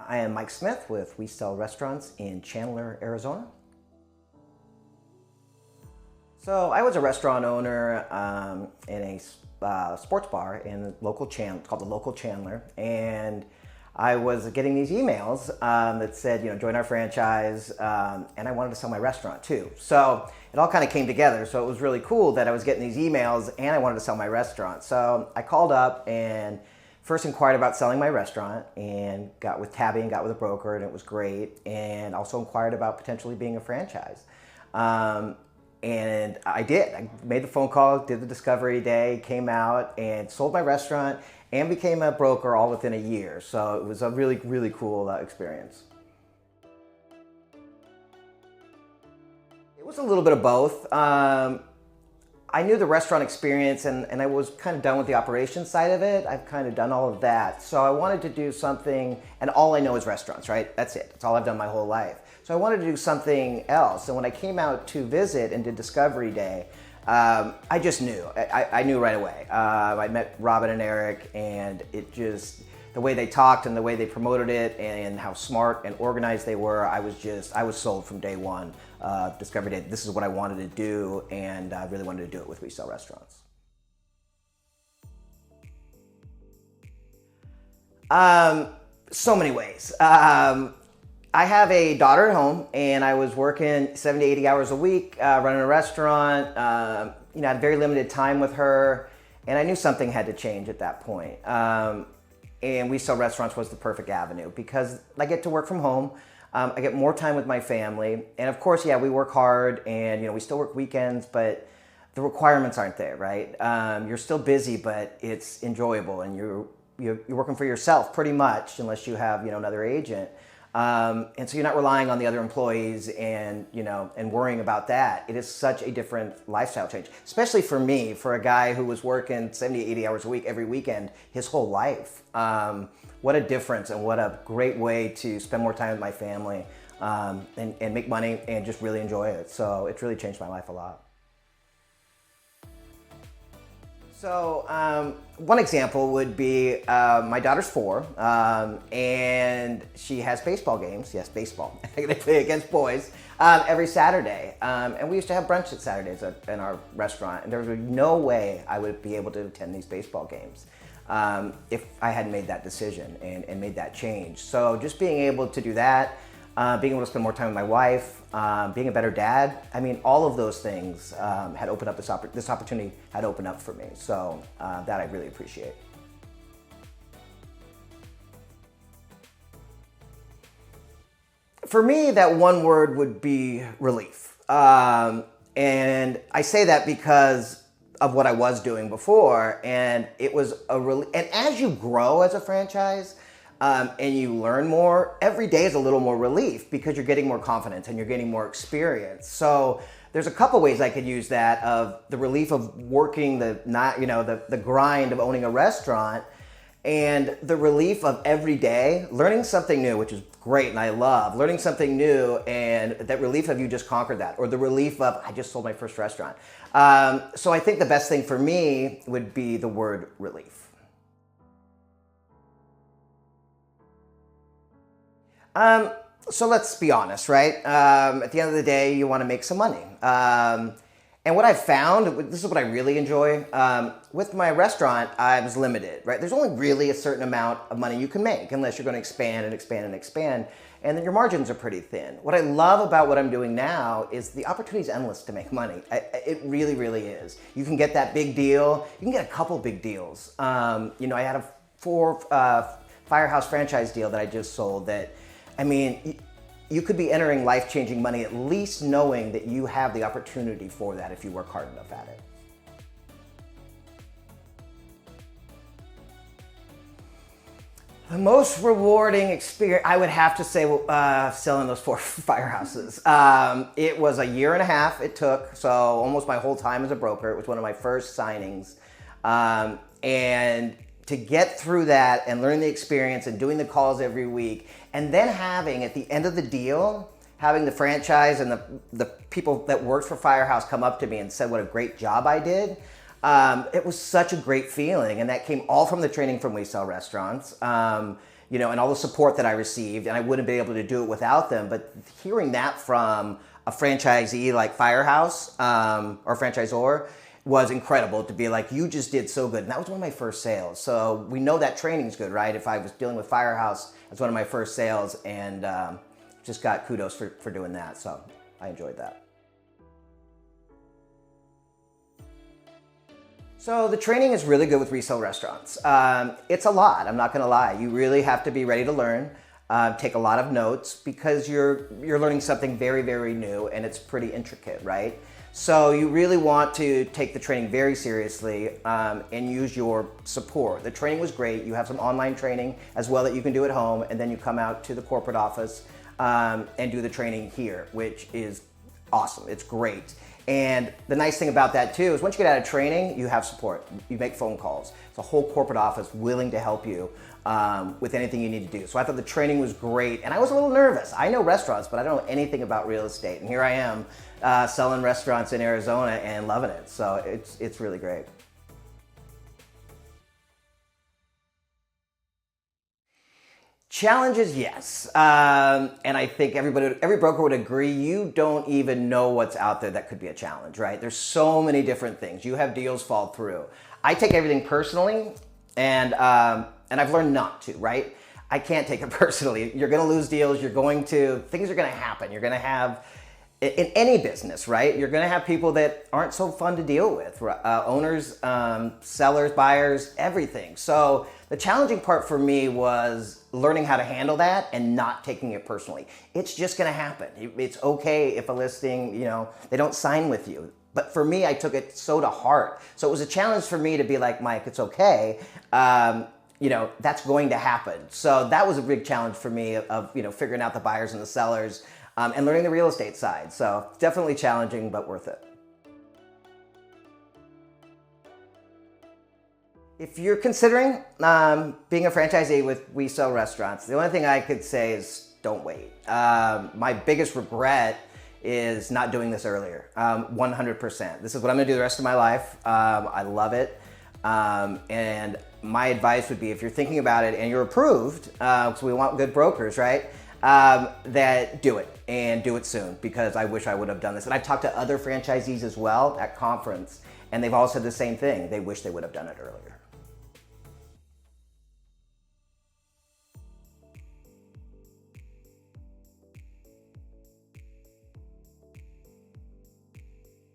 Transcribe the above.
I am Mike Smith with We Sell Restaurants in Chandler, Arizona. So I was a restaurant owner in a sports bar in the local called the local Chandler, and I was getting these emails that said, join our franchise, and I wanted to sell my restaurant too. So it all kind of came together. So it was really cool that I was getting these emails and I wanted to sell my restaurant. So I called up and first inquired about selling my restaurant and got with Tabby and got with a broker, and it was great. And also inquired about potentially being a franchise. And I did. I made the phone call, did the discovery day, came out and sold my restaurant and became a broker all within a year. So it was a really, really cool experience. It was a little bit of both. I knew the restaurant experience and I was kind of done with the operations side of it. I've kind of done all of that. So I wanted to do something, and all I know is restaurants, right? That's it. That's all I've done my whole life. So I wanted to do something else. And when I came out to visit and did Discovery Day, I just knew. I knew right away. I met Robin and Eric, and it just, the way they talked and the way they promoted it and how smart and organized they were, I was sold from day one. Discovery Day, this is what I wanted to do, and I really wanted to do it with We Sell Restaurants. So many ways. I have a daughter at home, and I was working 70, 80 hours a week, running a restaurant. I had very limited time with her, and I knew something had to change at that point. And We Sell Restaurants was the perfect avenue because I get to work from home. I get more time with my family, and of course, we work hard, and we still work weekends, but the requirements aren't there, right? You're still busy, but it's enjoyable, and you're working for yourself pretty much, unless you have another agent. And so you're not relying on the other employees and worrying about that. It is such a different lifestyle change, especially for me, for a guy who was working 70, 80 hours a week every weekend his whole life. What a difference, and what a great way to spend more time with my family and make money and just really enjoy it. So it's really changed my life a lot. So one example would be my daughter's 4, and she has baseball games. Yes, baseball. They play against boys every Saturday. And we used to have brunch at Saturdays in our restaurant, and there was no way I would be able to attend these baseball games if I hadn't made that decision and made that change. So just being able to do that, being able to spend more time with my wife, being a better dad. I mean, all of those things had opened up this opportunity had opened up for me. So that I really appreciate. For me, that one word would be relief. And I say that because of what I was doing before, and it was a relief. And as you grow as a franchise, and you learn more, every day is a little more relief because you're getting more confidence and you're getting more experience. So there's a couple ways I could use that, of the relief of working the grind of owning a restaurant, and the relief of every day learning something new, which is great and I love learning something new, and that relief of you just conquered that, or the relief of I just sold my first restaurant. So I think the best thing for me would be the word relief. So let's be honest, right? At the end of the day, you want to make some money. And what I've found, this is what I really enjoy, with my restaurant, I was limited, right? There's only really a certain amount of money you can make unless you're going to expand and expand and expand, and then your margins are pretty thin. What I love about what I'm doing now is the opportunity is endless to make money. It really, really is. You can get that big deal. You can get a couple big deals. I had a 4 Firehouse franchise deal that I just sold that, I mean, you could be entering life-changing money, at least knowing that you have the opportunity for that if you work hard enough at it. The most rewarding experience, I would have to say, selling those 4 firehouses. It was a year and a half it took, so almost my whole time as a broker. It was one of my first signings. And to get through that and learn the experience and doing the calls every week, and then having, at the end of the deal, having the franchise and the people that worked for Firehouse come up to me and said what a great job I did. It was such a great feeling, and that came all from the training from We Sell Restaurants. and all the support that I received, and I wouldn't be able to do it without them. But hearing that from a franchisee like Firehouse or franchisor was incredible, to be like, you just did so good. And that was one of my first sales. So we know that training's good, right? If I was dealing with Firehouse, that's one of my first sales, and just got kudos for doing that. So I enjoyed that. So the training is really good with resale restaurants. It's a lot, I'm not gonna lie. You really have to be ready to learn, take a lot of notes, because you're learning something very, very new, and it's pretty intricate, right? So you really want to take the training very seriously and use your support. The training was great. You have some online training as well that you can do at home, and then you come out to the corporate office and do the training here, which is awesome. It's great. And the nice thing about that too is once you get out of training, you have support. You make phone calls. It's a whole corporate office willing to help you with anything you need to do. So I thought the training was great, and I was a little nervous. I know restaurants, but I don't know anything about real estate. And here I am selling restaurants in Arizona and loving it. So it's really great. Challenges, yes. And I think every broker would agree, you don't even know what's out there that could be a challenge, right? There's so many different things. You have deals fall through. I take everything personally, and I've learned not to, right? I can't take it personally. You're gonna lose deals, things are gonna happen. You're gonna have, in any business, right? You're gonna have people that aren't so fun to deal with, owners, sellers, buyers, everything. So the challenging part for me was learning how to handle that and not taking it personally. It's just gonna happen. It's okay if a listing, they don't sign with you. But for me, I took it so to heart. So it was a challenge for me to be like, Mike, it's okay. That's going to happen. So that was a big challenge for me of figuring out the buyers and the sellers and learning the real estate side. So definitely challenging, but worth it. If you're considering being a franchisee with We Sell Restaurants, the only thing I could say is don't wait. My biggest regret is not doing this earlier, 100%. This is what I'm gonna do the rest of my life. I love it. And my advice would be, if you're thinking about it and you're approved, because we want good brokers, right? That do it, and do it soon, because I wish I would have done this. And I've talked to other franchisees as well at conference, and they've all said the same thing. They wish they would have done it earlier.